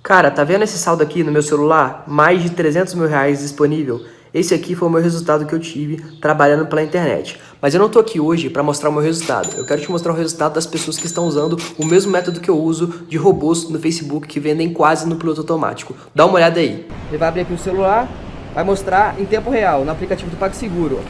Cara, tá vendo esse saldo aqui no meu celular? Mais de 300 mil reais disponível. Esse aqui foi o meu resultado que eu tive trabalhando pela internet. Mas eu não tô aqui hoje para mostrar o meu resultado. Eu quero te mostrar o resultado das pessoas que estão usando o mesmo método que eu uso de robôs no Facebook que vendem quase no piloto automático. Dá uma olhada aí. Ele vai abrir aqui o celular, vai mostrar em tempo real, no aplicativo do PagSeguro.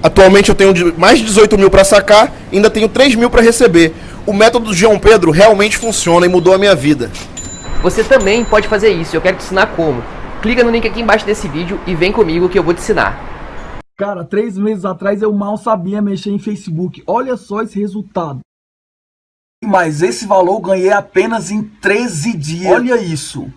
Atualmente eu tenho mais de 18 mil para sacar, ainda tenho 3 mil para receber. O método do João Pedro realmente funciona e mudou a minha vida. Você também pode fazer isso, eu quero te ensinar como. Clica no link aqui embaixo desse vídeo e vem comigo que eu vou te ensinar. Cara, 3 meses atrás eu mal sabia mexer em Facebook. Olha só esse resultado. Mas esse valor eu ganhei apenas em 13 dias. Olha isso.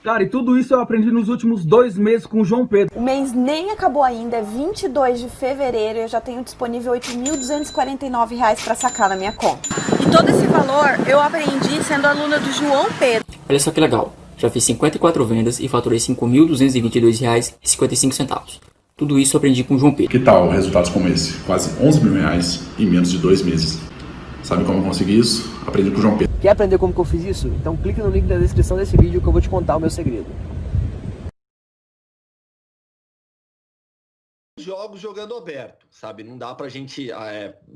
Cara, e tudo isso eu aprendi nos últimos 2 meses com o João Pedro. O mês nem acabou ainda, é 22 de fevereiro e eu já tenho disponível R$ 8.249 para sacar na minha conta. E todo esse valor eu aprendi sendo aluna do João Pedro. Olha só que legal, já fiz 54 vendas e faturei R$ 5.222,55. Tudo isso eu aprendi com o João Pedro. Que tal resultados como esse? Quase 11 mil reais em menos de 2 meses. Sabe como eu consegui isso? Aprendi com o João Pedro. Quer aprender como que eu fiz isso? Então clica no link da descrição desse vídeo que eu vou te contar o meu segredo. Jogos jogando aberto, sabe? Não dá pra gente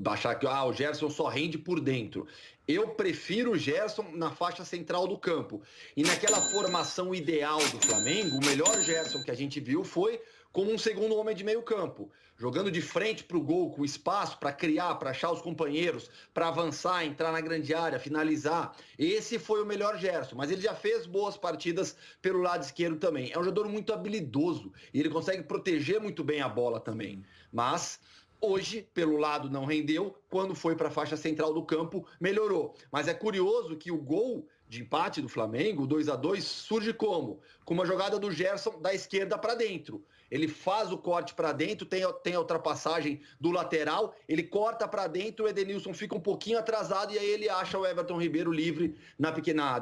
achar que o Gerson só rende por dentro. Eu prefiro o Gerson na faixa central do campo. E naquela formação ideal do Flamengo, o melhor Gerson que a gente viu foi como um segundo homem de meio campo, jogando de frente para o gol, com espaço para criar, para achar os companheiros, para avançar, entrar na grande área, finalizar. Esse foi o melhor Gerson, mas ele já fez boas partidas pelo lado esquerdo também. É um jogador muito habilidoso e ele consegue proteger muito bem a bola também. Mas hoje, pelo lado, não rendeu. Quando foi para a faixa central do campo, melhorou. Mas é curioso que o gol de empate do Flamengo, o 2-2, surge como? Com uma jogada do Gerson da esquerda para dentro. Ele faz o corte para dentro, tem a ultrapassagem do lateral, ele corta para dentro, o Edenilson fica um pouquinho atrasado e aí ele acha o Everton Ribeiro livre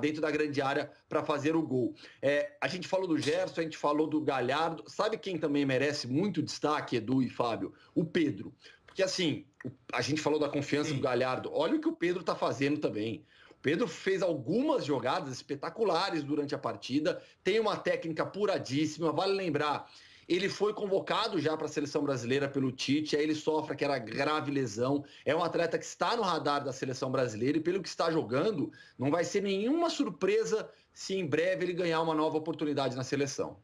dentro da grande área para fazer o gol. A gente falou do Gerson, a gente falou do Galhardo. Sabe quem também merece muito destaque, Edu e Fábio? O Pedro. Porque assim, a gente falou da confiança do Galhardo. Olha o que o Pedro está fazendo também. O Pedro fez algumas jogadas espetaculares durante a partida, tem uma técnica apuradíssima, vale lembrar. Ele foi convocado já para a seleção brasileira pelo Tite, aí ele sofre aquela grave lesão. É um atleta que está no radar da seleção brasileira e pelo que está jogando, não vai ser nenhuma surpresa se em breve ele ganhar uma nova oportunidade na seleção.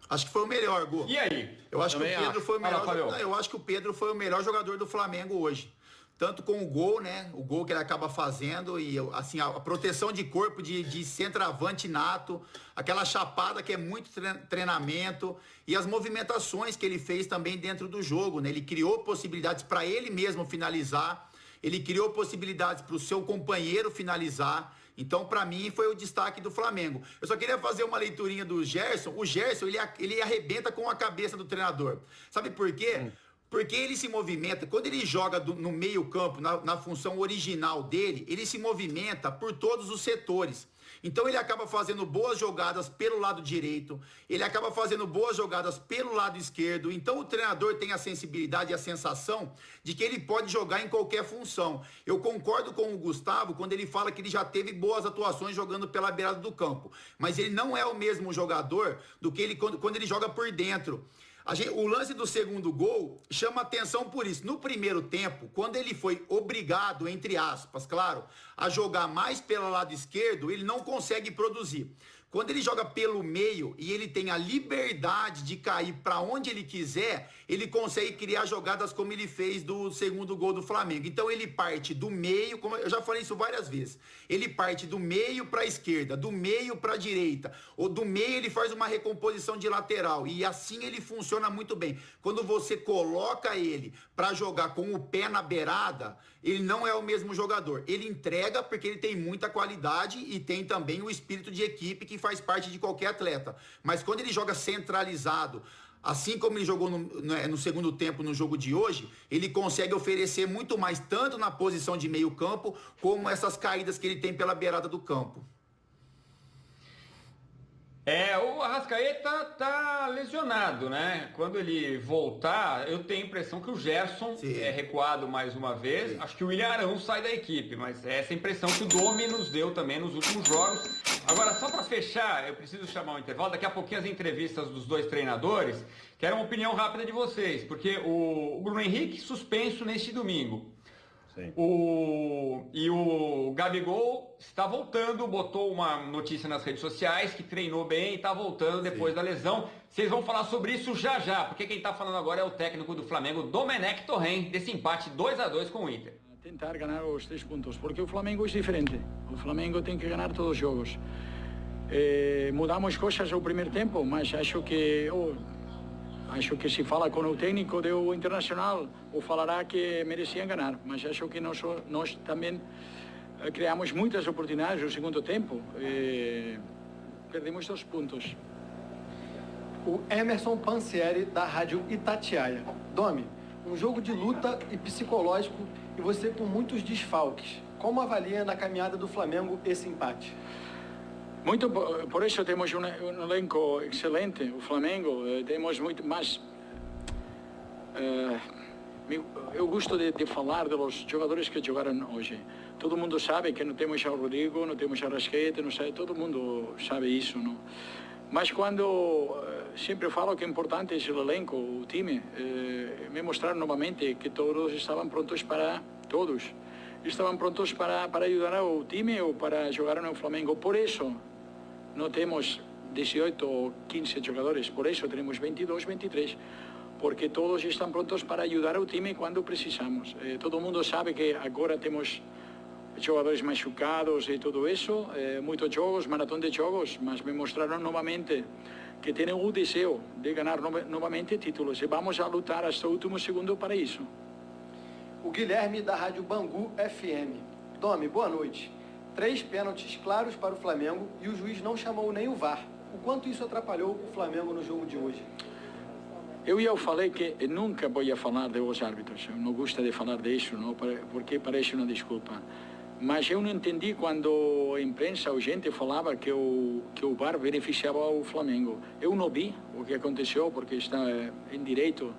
Acho que foi o melhor, Gu. E aí? Eu acho que o Pedro foi o melhor. Eu acho que o Pedro foi o melhor jogador do Flamengo hoje. Tanto com o gol, né? O gol que ele acaba fazendo e assim a proteção de corpo de centroavante nato, aquela chapada que é muito treinamento e as movimentações que ele fez também dentro do jogo, né? Ele criou possibilidades para ele mesmo finalizar, ele criou possibilidades para o seu companheiro finalizar. Então, para mim, foi o destaque do Flamengo. Eu só queria fazer uma leiturinha do Gerson. O Gerson, ele arrebenta com a cabeça do treinador. Sabe por quê? Porque ele se movimenta, quando ele joga no meio campo, na função original dele, ele se movimenta por todos os setores. Então ele acaba fazendo boas jogadas pelo lado direito, ele acaba fazendo boas jogadas pelo lado esquerdo. Então o treinador tem a sensibilidade e a sensação de que ele pode jogar em qualquer função. Eu concordo com o Gustavo quando ele fala que ele já teve boas atuações jogando pela beirada do campo. Mas ele não é o mesmo jogador do que ele quando ele joga por dentro. O lance do segundo gol chama atenção por isso. No primeiro tempo, quando ele foi obrigado, entre aspas, claro, a jogar mais pelo lado esquerdo, ele não consegue produzir. Quando ele joga pelo meio e ele tem a liberdade de cair para onde ele quiser, ele consegue criar jogadas como ele fez do segundo gol do Flamengo. Então ele parte do meio, como eu já falei isso várias vezes, ele parte do meio para a esquerda, do meio para a direita, ou do meio ele faz uma recomposição de lateral e assim ele funciona muito bem. Quando você coloca ele para jogar com o pé na beirada, ele não é o mesmo jogador. Ele entrega porque ele tem muita qualidade e tem também o espírito de equipe que faz parte de qualquer atleta. Mas quando ele joga centralizado, assim como ele jogou no segundo tempo no jogo de hoje, ele consegue oferecer muito mais, tanto na posição de meio campo, como essas caídas que ele tem pela beirada do campo. O Arrascaeta tá lesionado, né? Quando ele voltar, eu tenho a impressão que o Gerson é recuado mais uma vez. Acho que o William Arão sai da equipe, mas é essa impressão que o Domi nos deu também nos últimos jogos. Agora, só para fechar, eu preciso chamar um intervalo. Daqui a pouquinho as entrevistas dos dois treinadores. Quero uma opinião rápida de vocês, porque o Bruno Henrique suspenso neste domingo. Sim. E o Gabigol está voltando, botou uma notícia nas redes sociais que treinou bem e está voltando depois da lesão. Vocês vão falar sobre isso já, porque quem está falando agora é o técnico do Flamengo, Domenech Torrent, desse empate 2-2 com o Inter. Tentar ganhar os 3 pontos, porque o Flamengo é diferente. O Flamengo tem que ganhar todos os jogos. Mudamos coisas no primeiro tempo, mas acho que se fala com o técnico do Internacional, ou falará que mereciam ganhar, mas acho que nós também criamos muitas oportunidades no segundo tempo e perdemos 2 pontos. O Emerson Pansieri, da Rádio Itatiaia. Domi, um jogo de luta e psicológico e você com muitos desfalques. Como avalia na caminhada do Flamengo esse empate? Por isso temos um elenco excelente, o Flamengo, temos muito mais... eu gosto de falar dos jogadores que jogaram hoje. Todo mundo sabe que não temos o Rodrigo, não temos a Arrascaeta, não sabe, todo mundo sabe isso, não? Mas quando sempre falo que é importante é o elenco, o time, me mostrar novamente que todos estavam prontos para todos. Estavam prontos para ajudar o time ou para jogar no Flamengo. Por isso, não temos 18 ou 15 jogadores, por isso temos 22, 23, porque todos estão prontos para ajudar o time quando precisamos. Todo mundo sabe que agora temos jogadores machucados e tudo isso, muitos jogos, maratona de jogos, mas me mostraram novamente que têm o desejo de ganhar novamente títulos e vamos a lutar até o último segundo para isso. O Guilherme, da Rádio Bangu FM. Domi, boa noite. 3 pênaltis claros para o Flamengo e o juiz não chamou nem o VAR. O quanto isso atrapalhou o Flamengo no jogo de hoje? Eu falei que nunca vou falar dos árbitros. Eu não gosto de falar disso, não, porque parece uma desculpa. Mas eu não entendi quando a imprensa ou gente falava que o VAR beneficiava o Flamengo. Eu não vi o que aconteceu, porque está em direito.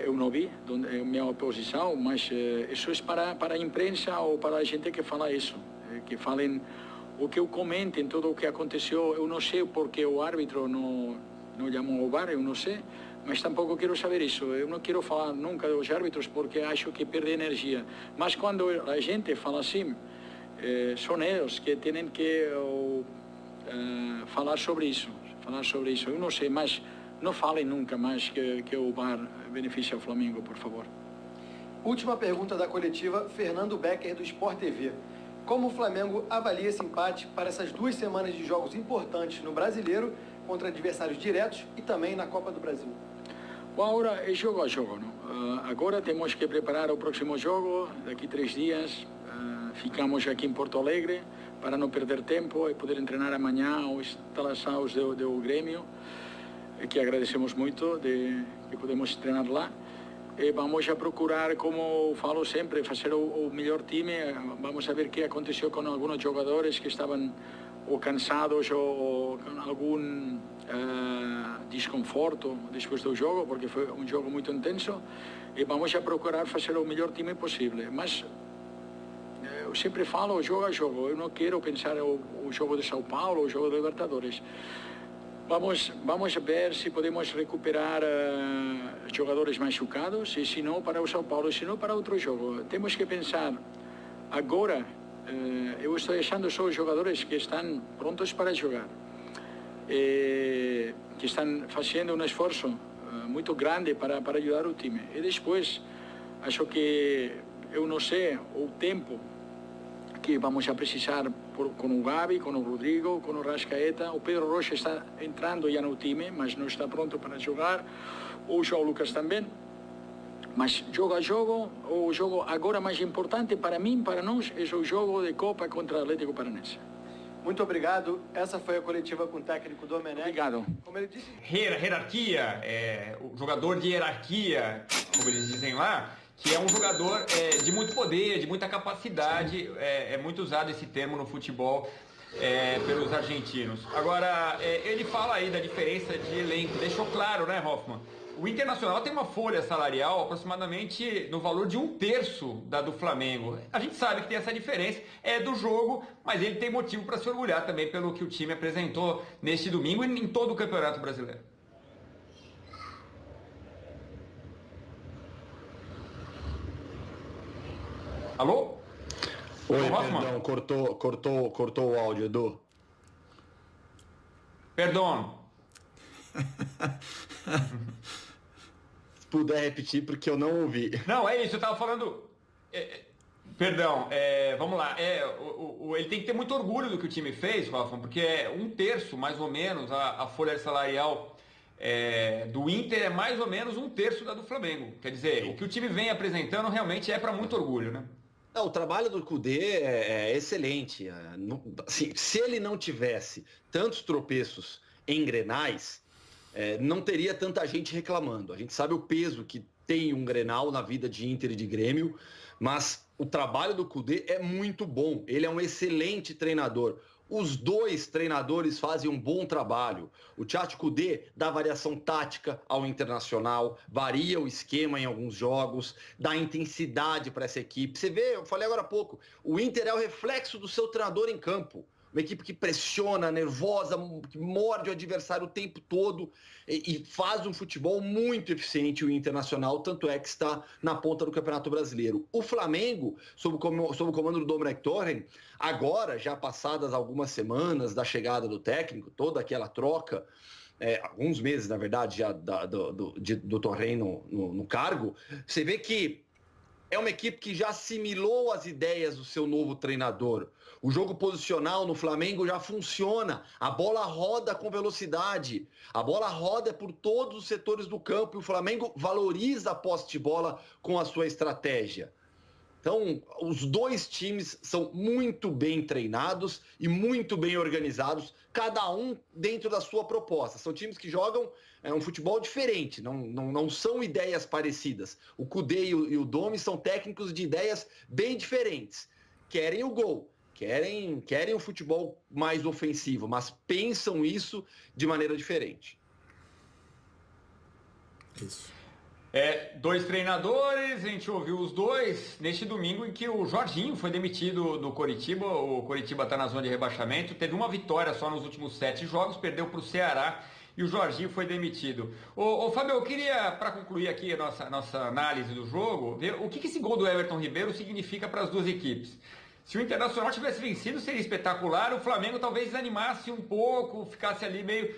Eu não vi a minha posição, mas isso é para a imprensa ou para a gente que fala isso, que falem o que eu comento em tudo o que aconteceu. Eu não sei porque o árbitro não chamou o VAR, eu não sei, mas tampouco quero saber isso. Eu não quero falar nunca dos árbitros porque acho que perde energia. Mas quando a gente fala assim, são eles que têm que falar sobre isso. Eu não sei, mas não falem nunca mais que o VAR beneficia o Flamengo, por favor. Última pergunta da coletiva, Fernando Becker, do Sport TV. Como o Flamengo avalia esse empate para essas 2 semanas de jogos importantes no Brasileiro contra adversários diretos e também na Copa do Brasil? Bom, agora é jogo a jogo, não? Agora temos que preparar o próximo jogo, daqui 3 dias. Ficamos aqui em Porto Alegre para não perder tempo e poder treinar amanhã aos instalações do Grêmio, que agradecemos muito que podemos treinar lá. E vamos a procurar, como falo sempre, fazer o melhor time. Vamos a ver o que aconteceu com alguns jogadores que estavam ou cansados ou com algum desconforto depois do jogo, porque foi um jogo muito intenso. E vamos a procurar fazer o melhor time possível. Mas eu sempre falo jogo a jogo. Eu não quero pensar o jogo de São Paulo, o jogo de Libertadores. Vamos ver se podemos recuperar jogadores machucados, e se não para o São Paulo, e se não para outro jogo. Temos que pensar agora. Eu estou deixando só os jogadores que estão prontos para jogar, que estão fazendo um esforço muito grande para ajudar o time. E depois, acho que eu não sei o tempo que vamos a precisar com o Gabi, com o Rodrigo, com o Arrascaeta. O Pedro Rocha está entrando já no time, mas não está pronto para jogar. O João Lucas também. Mas jogo a jogo, o jogo agora mais importante para mim, para nós, é o jogo de Copa contra o Atlético Paranaense. Muito obrigado. Essa foi a coletiva com o técnico Domenech. Obrigado. Como ele disse... Hierarquia, o jogador de hierarquia, como eles dizem lá, que é um jogador de muito poder, de muita capacidade, é muito usado esse termo no futebol. pelos argentinos. Agora, ele fala aí da diferença de elenco, deixou claro, né, Hoffman? O Internacional tem uma folha salarial aproximadamente no valor de 1/3 da do Flamengo. A gente sabe que tem essa diferença, é do jogo, mas ele tem motivo para se orgulhar também pelo que o time apresentou neste domingo e em todo o Campeonato Brasileiro. Alô? Oi, perdão, cortou o áudio, Edu. Perdão. Se puder repetir, porque eu não ouvi. Não, é isso, eu tava falando... Perdão, vamos lá. Ele tem que ter muito orgulho do que o time fez, Rafa, porque é 1/3, mais ou menos, a folha salarial do Inter é mais ou menos 1/3 da do Flamengo. Quer dizer, o que o time vem apresentando realmente é para muito orgulho, né? Não, o trabalho do Kudê é excelente. Assim, se ele não tivesse tantos tropeços em Grenais, não teria tanta gente reclamando. A gente sabe o peso que tem um Grenal na vida de Inter e de Grêmio, mas o trabalho do Kudê é muito bom. Ele é um excelente treinador. Os dois treinadores fazem um bom trabalho. O Tchatcho Kudê dá variação tática ao Internacional, varia o esquema em alguns jogos, dá intensidade para essa equipe. Você vê, eu falei agora há pouco, o Inter é o reflexo do seu treinador em campo. Uma equipe que pressiona, nervosa, que morde o adversário o tempo todo e faz um futebol muito eficiente o Internacional, tanto é que está na ponta do Campeonato Brasileiro. O Flamengo, sob o comando do Domenech Torren, agora, já passadas algumas semanas da chegada do técnico, toda aquela troca, alguns meses, na verdade, já do Torren no cargo, você vê que é uma equipe que já assimilou as ideias do seu novo treinador. O jogo posicional no Flamengo já funciona. A bola roda com velocidade. A bola roda por todos os setores do campo. E o Flamengo valoriza a posse de bola com a sua estratégia. Então, os dois times são muito bem treinados e muito bem organizados, cada um dentro da sua proposta. São times que jogam um futebol diferente, não são ideias parecidas. O Kudê e o Domi são técnicos de ideias bem diferentes. Querem o gol, querem um futebol mais ofensivo, mas pensam isso de maneira diferente. Isso. Dois treinadores, a gente ouviu os dois neste domingo em que o Jorginho foi demitido do Coritiba. O Coritiba está na zona de rebaixamento, teve uma vitória só nos últimos 7 jogos, perdeu para o Ceará e o Jorginho foi demitido. Ô Fábio, eu queria, para concluir aqui a nossa análise do jogo, ver o que esse gol do Everton Ribeiro significa para as duas equipes. Se o Internacional tivesse vencido, seria espetacular, o Flamengo talvez desanimasse um pouco, ficasse ali meio...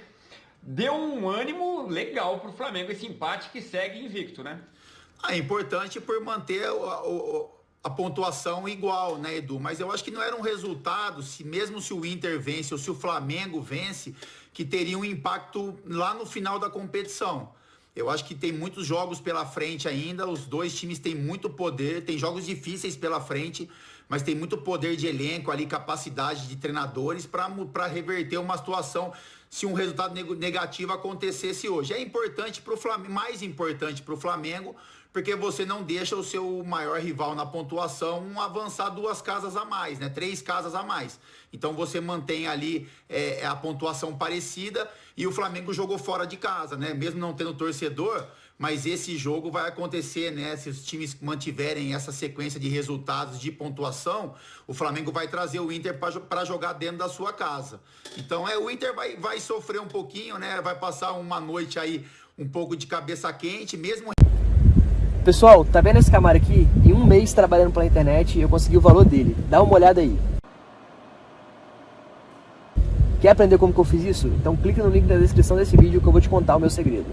Deu um ânimo legal para o Flamengo esse empate que segue invicto, né? É importante por manter a pontuação igual, né, Edu? Mas eu acho que não era um resultado, mesmo se o Inter vence ou se o Flamengo vence, que teria um impacto lá no final da competição. Eu acho que tem muitos jogos pela frente ainda, os dois times têm muito poder, tem jogos difíceis pela frente, mas tem muito poder de elenco ali, capacidade de treinadores para reverter uma situação se um resultado negativo acontecesse hoje. É importante para o Flamengo, mais importante para o Flamengo, porque você não deixa o seu maior rival na pontuação avançar 2 casas a mais, né? 3 casas a mais. Então você mantém ali a pontuação parecida e o Flamengo jogou fora de casa, né? Mesmo não tendo torcedor, mas esse jogo vai acontecer, né? Se os times mantiverem essa sequência de resultados de pontuação, o Flamengo vai trazer o Inter para jogar dentro da sua casa. Então o Inter vai sofrer um pouquinho, né? Vai passar uma noite aí um pouco de cabeça quente, mesmo... Pessoal, tá vendo esse Camaro aqui? Em um mês trabalhando pela internet, eu consegui o valor dele. Dá uma olhada aí. Quer aprender como que eu fiz isso? Então clica no link na descrição desse vídeo que eu vou te contar o meu segredo.